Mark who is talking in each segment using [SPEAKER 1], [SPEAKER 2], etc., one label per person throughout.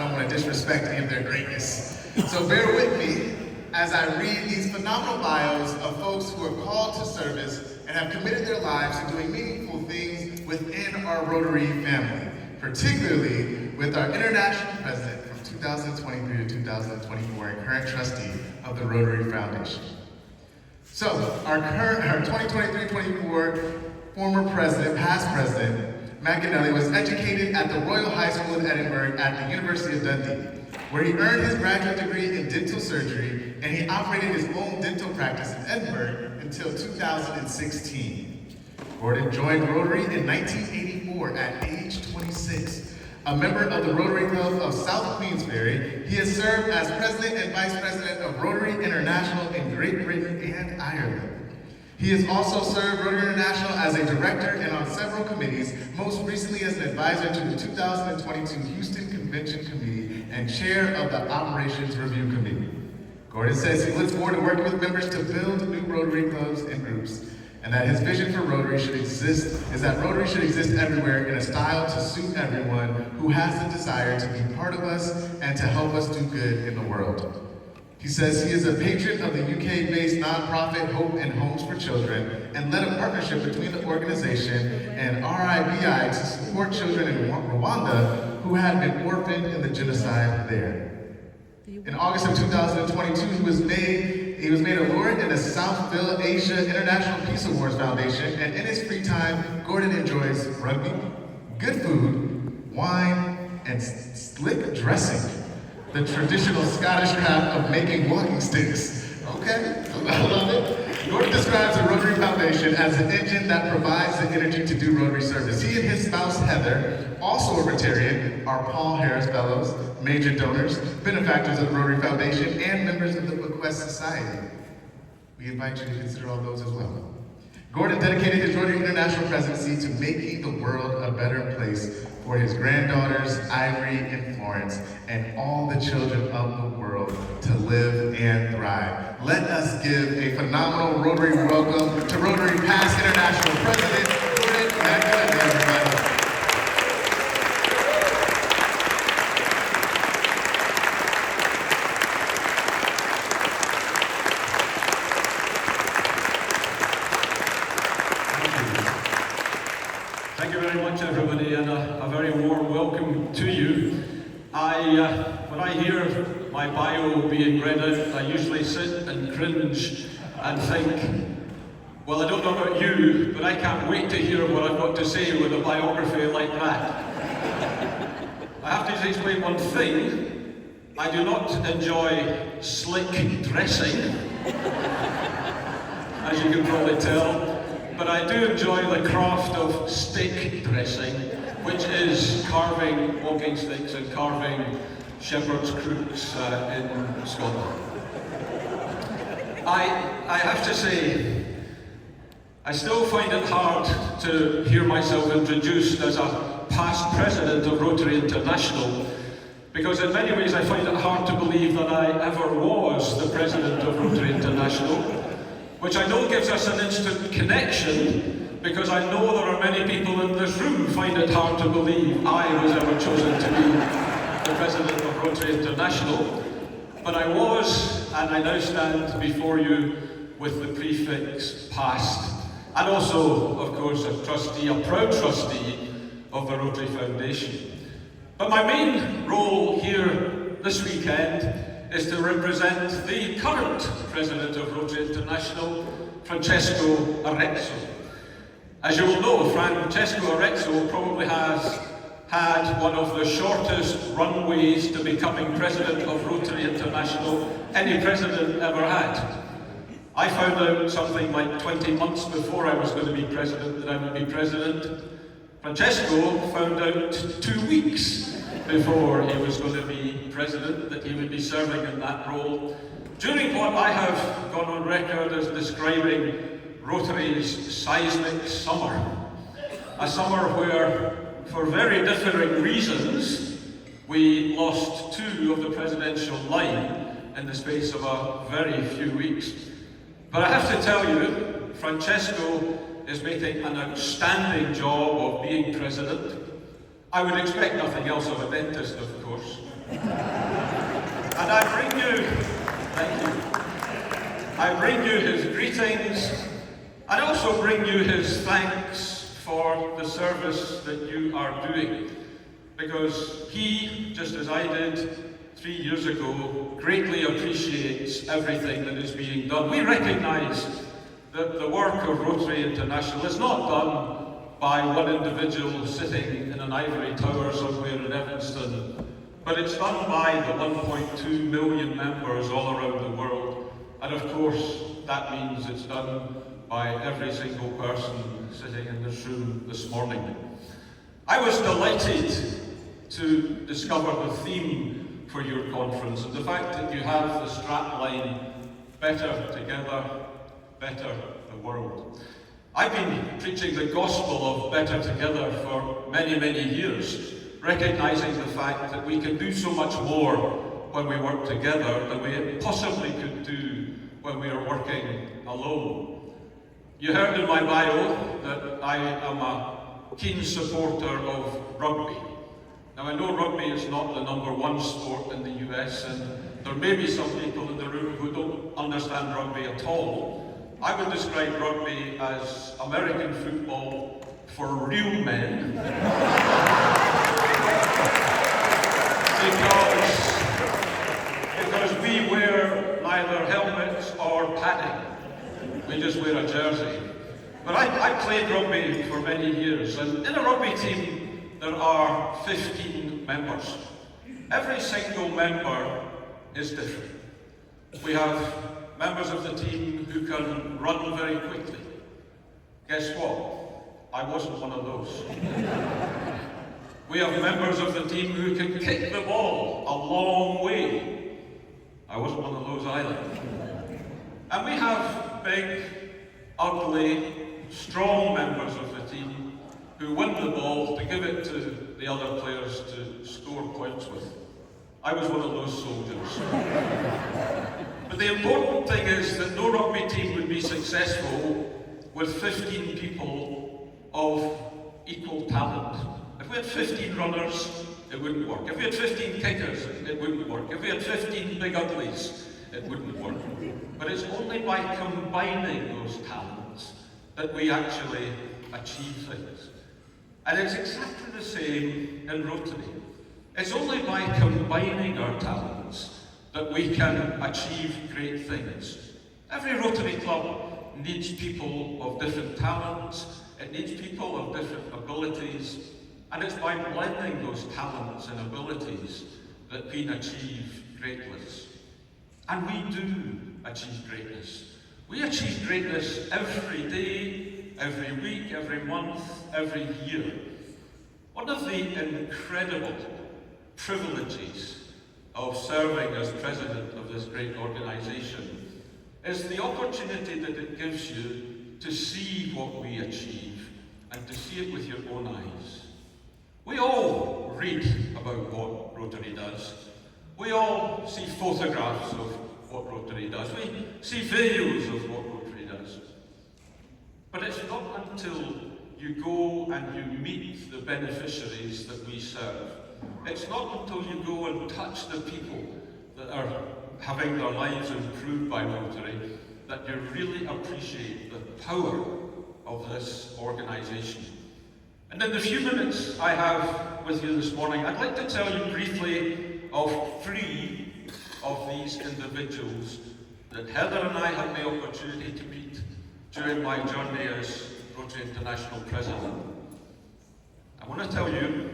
[SPEAKER 1] don't want to disrespect any of their greatness. So bear with me as I read these phenomenal bios of folks who are called to service and have committed their lives to doing meaningful things within our Rotary family, particularly with our international president from 2023 to 2024 and current trustee of the Rotary Foundation. So, our 2023-24 former president, past president, McInally was educated at the Royal High School in Edinburgh at the University of Dundee, where he earned his graduate degree in dental surgery, and he operated his own dental practice in Edinburgh until 2016. Gordon joined Rotary in 1984 at age 26. A member of the Rotary Club of South Queensberry, he has served as president and vice president of Rotary International in Great Britain and Ireland. He has also served Rotary International as a director and on several committees, most recently as an advisor to the 2022 Houston Convention Committee and chair of the Operations Review Committee. Gordon says he looks forward to working with members to build new Rotary clubs and groups, and that his vision for Rotary should exist everywhere in a style to suit everyone who has the desire to be part of us and to help us do good in the world. He says he is a patron of the UK-based nonprofit Hope and Homes for Children and led a partnership between the organization and RIBI to support children in Rwanda who had been orphaned in the genocide there. In August of 2022, he was made a laureate in the Southville Asia International Peace Awards Foundation, and in his free time, Gordon enjoys rugby, good food, wine, and slick dressing. The traditional Scottish craft of making walking sticks. Okay, I love it. Gordon describes the Rotary Foundation as the engine that provides the energy to do Rotary service. He and his spouse, Heather, also a Rotarian, are Paul Harris Fellows, major donors, benefactors of the Rotary Foundation, and members of the Bequest Society. We invite you to consider all those as well. Gordon dedicated his Rotary International presidency to making the world a better place for his granddaughters, Ivory and Florence, and all the children of the world to live and thrive. Let us give a phenomenal Rotary welcome to Rotary past International President, Gordon McInally, everybody.
[SPEAKER 2] Thank you very much, everybody, and a very warm welcome to you. When I hear my bio being read out, I usually sit and cringe and think, well, I don't know about you, but I can't wait to hear what I've got to say with a biography like that. I have to explain one thing. I do not enjoy slick dressing, as you can probably tell. But I do enjoy the craft of stick dressing, which is carving walking sticks and carving shepherd's crooks in Scotland. I have to say, I still find it hard to hear myself introduced as a past president of Rotary International, because in many ways I find it hard to believe that I ever was the president of Rotary International, which I know gives us an instant connection, because I know there are many people in this room who find it hard to believe I was ever chosen to be the president of Rotary International. But I was, and I now stand before you with the prefix past, and also, of course, a trustee, a proud trustee of the Rotary Foundation. But my main role here this weekend is to represent the current president of Rotary International, Francesco Arezzo. As you will know, Francesco Arezzo probably has had one of the shortest runways to becoming president of Rotary International any president ever had. I found out something like 20 months before I was going to be president that I would be president. Francesco found out 2 weeks before he was going to be president that he would be serving in that role, during what I have gone on record as describing Rotary's seismic summer. A summer where, for very differing reasons, we lost 2 of the presidential line in the space of a very few weeks. But I have to tell you, Francesco is making an outstanding job of being president. I would expect nothing else of a dentist, of course. And I bring you his greetings, and also bring you his thanks for the service that you are doing. Because he, just as I did 3 years ago, greatly appreciates everything that is being done. We recognise that the work of Rotary International is not done by one individual sitting in an ivory tower somewhere in Evanston, but it's done by the 1.2 million members all around the world. And of course, that means it's done by every single person sitting in this room this morning. I was delighted to discover the theme for your conference, and the fact that you have the strapline, Better Together, Better the World. I've been preaching the gospel of better together for many, many years, recognizing the fact that we can do so much more when we work together than we possibly could do when we are working alone. You heard in my bio that I am a keen supporter of rugby. Now, I know rugby is not the #1 sport in the US, and there may be some people in the room who don't understand rugby at all. I would describe rugby as American football for real men. because we wear neither helmets or padding. We just wear a jersey. But I played rugby for many years, and in a rugby team there are 15 members. Every single member is different. We have members of the team who can run very quickly. Guess what? I wasn't one of those. We have members of the team who can kick the ball a long way. I wasn't one of those either. And we have big, ugly, strong members of the team who win the ball to give it to the other players to score points with. I was one of those soldiers. But the important thing is that no rugby team would be successful with 15 people of equal talent. If we had 15 runners, it wouldn't work. If we had 15 kickers, it wouldn't work. If we had 15 big uglies, it wouldn't work. But it's only by combining those talents that we actually achieve things. And it's exactly the same in Rotary. It's only by combining our talents that we can achieve great things. Every Rotary club needs people of different talents, it needs people of different abilities, and it's by blending those talents and abilities that we can achieve greatness. And we do achieve greatness. We achieve greatness every day, every week, every month, every year. One of the incredible privileges of serving as president of this great organization is the opportunity that it gives you to see what we achieve and to see it with your own eyes. We all read about what Rotary does. We all see photographs of what Rotary does. We see videos of what Rotary does. But it's not until you go and you meet the beneficiaries that we serve. It's not until you go and touch the people that are having their lives improved by Rotary that you really appreciate the power of this organisation. And in the few minutes I have with you this morning, I'd like to tell you briefly of 3 of these individuals that Heather and I had the opportunity to meet during my journey as Rotary International President. I want to tell you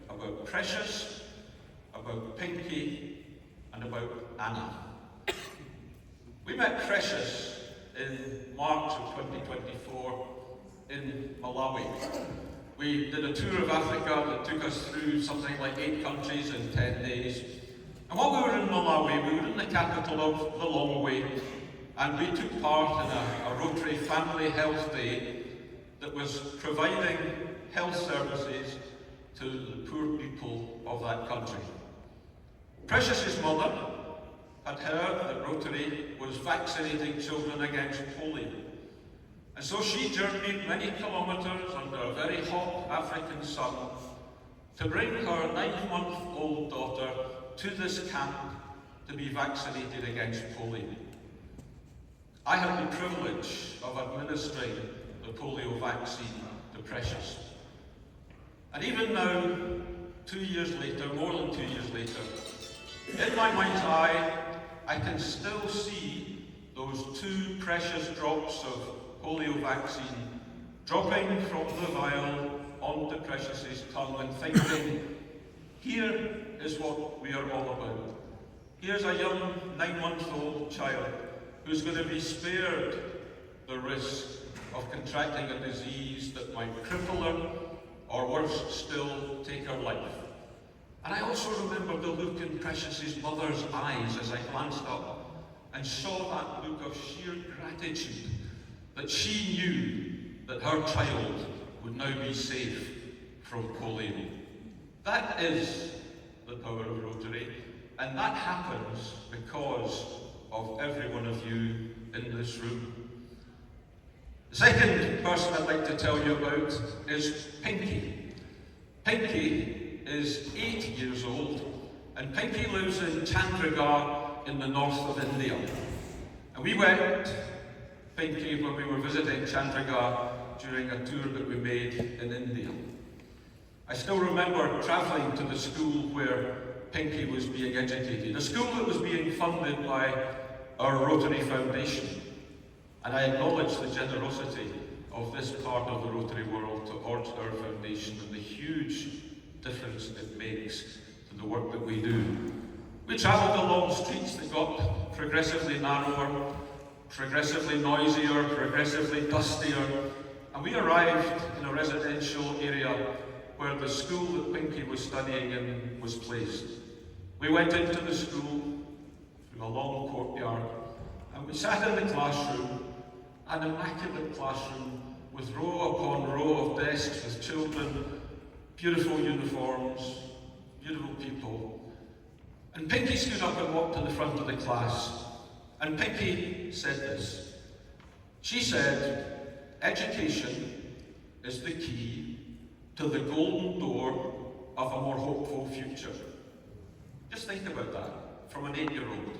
[SPEAKER 2] about Precious, about Pinky, and about Anna. We met Precious in March of 2024 in Malawi. We did a tour of Africa that took us through something like 8 countries in 10 days. And while we were in Malawi, we were in the capital of the Longway, and we took part in a Rotary Family Health Day that was providing health services to the poor people of that country. Precious's mother had heard that Rotary was vaccinating children against polio. And so she journeyed many kilometres under a very hot African sun to bring her 9-month-old daughter to this camp to be vaccinated against polio. I had the privilege of administering the polio vaccine to Precious. And even now, 2 years later, more than 2 years later, in my mind's eye, I can still see those 2 precious drops of polio vaccine dropping from the vial onto Precious's tongue and thinking, here is what we are all about. Here's a young 9-month-old child who's going to be spared the risk of contracting a disease that might cripple her, or worse still, take her life. And I also remember the look in Precious's mother's eyes as I glanced up and saw that look of sheer gratitude that she knew that her child would now be safe from polio. That is the power of Rotary, and that happens because of every one of you in this room. The second person I'd like to tell you about is Pinky. Pinky is 8 years old, and Pinky lives in Chandigarh in the north of India. And we went, Pinky, when we were visiting Chandigarh during a tour that we made in India. I still remember travelling to the school where Pinky was being educated, a school that was being funded by our Rotary Foundation. And I acknowledge the generosity of this part of the Rotary world towards our foundation and the huge difference it makes to the work that we do. We travelled along streets that got progressively narrower, progressively noisier, progressively dustier, and we arrived in a residential area where the school that Pinky was studying in was placed. We went into the school through a long courtyard, and we sat in the classroom, an immaculate classroom with row upon row of desks with children, beautiful uniforms, beautiful people. And Pinky stood up and walked to the front of the class, and Pinky said this. She said, education is the key to the golden door of a more hopeful future. Just think about that, from an 8-year-old.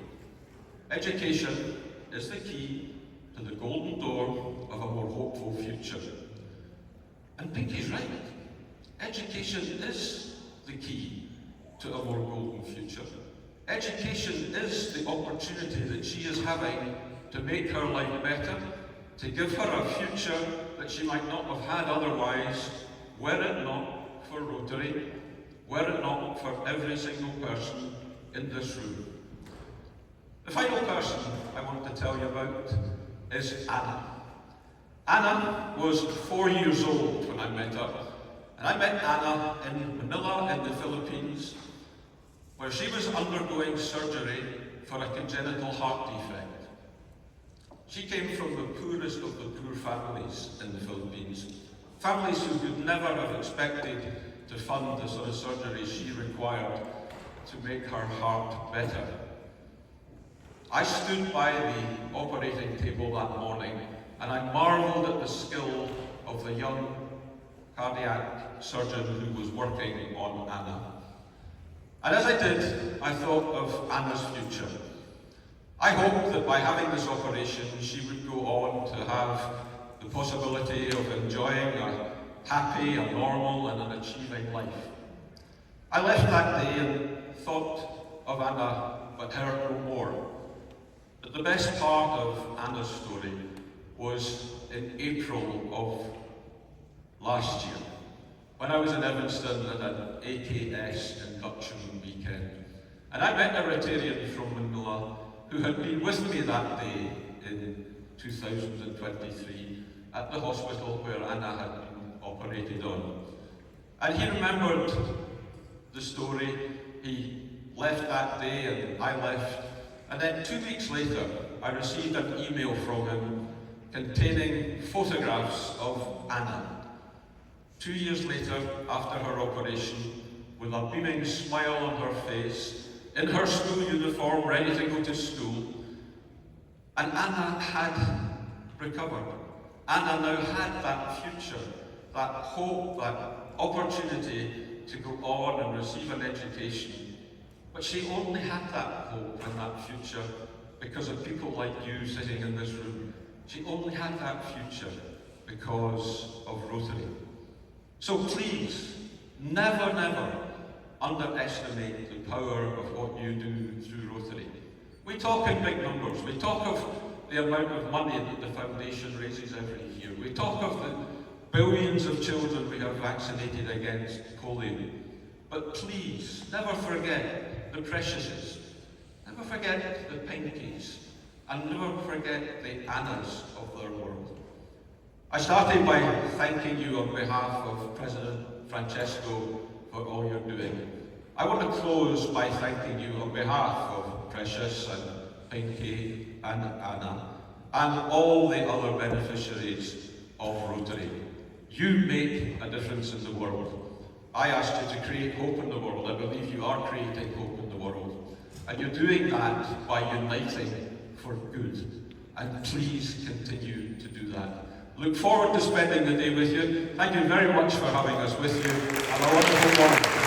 [SPEAKER 2] Education is the key to the golden door of a more hopeful future. And Pinky's right. Education is the key to a more golden future. Education is the opportunity that she is having to make her life better, to give her a future that she might not have had otherwise, were it not for Rotary, were it not for every single person in this room. The final person I want to tell you about is Anna. Anna was 4 years old when I met her. And I met Anna in Manila in the Philippines, where she was undergoing surgery for a congenital heart defect. She came from the poorest of the poor families in the Philippines. Families who would never have expected to fund the sort of surgery she required to make her heart better. I stood by the operating table that morning and I marvelled at the skill of the young cardiac surgeon who was working on Anna. And as I did, I thought of Anna's future. I hoped that by having this operation, she would go on to have the possibility of enjoying a happy, a normal, and an achieving life. I left that day and thought of Anna, but heard no more. But the best part of Anna's story was in April of last year, when I was in Evanston at an AKS induction weekend. And I met a Rotarian from Manila who had been with me that day in 2023 at the hospital where Anna had been operated on. And he remembered the story. He left that day and I left. And then 2 weeks later, I received an email from him containing photographs of Anna. 2 years later, after her operation, with a beaming smile on her face, in her school uniform, ready to go to school. And Anna had recovered. Anna now had that future, that hope, that opportunity to go on and receive an education. But she only had that hope and that future because of people like you sitting in this room. She only had that future because of Rotary. So please, never, never underestimate the power of what you do through Rotary. We talk in big numbers. We talk of the amount of money that the foundation raises every year. We talk of the billions of children we have vaccinated against polio. But please, never forget the Preciouses. Never forget the Pinkies. And never forget the Annas of their world. I started by thanking you on behalf of President Francesco for all you're doing. I want to close by thanking you on behalf of Precious and Pinky and Anna and all the other beneficiaries of Rotary. You make a difference in the world. I asked you to create hope in the world. I believe you are creating hope in the world. And you're doing that by uniting for good. And please continue to do that. Look forward to spending the day with you. Thank you very much for having us with you. Have a wonderful morning.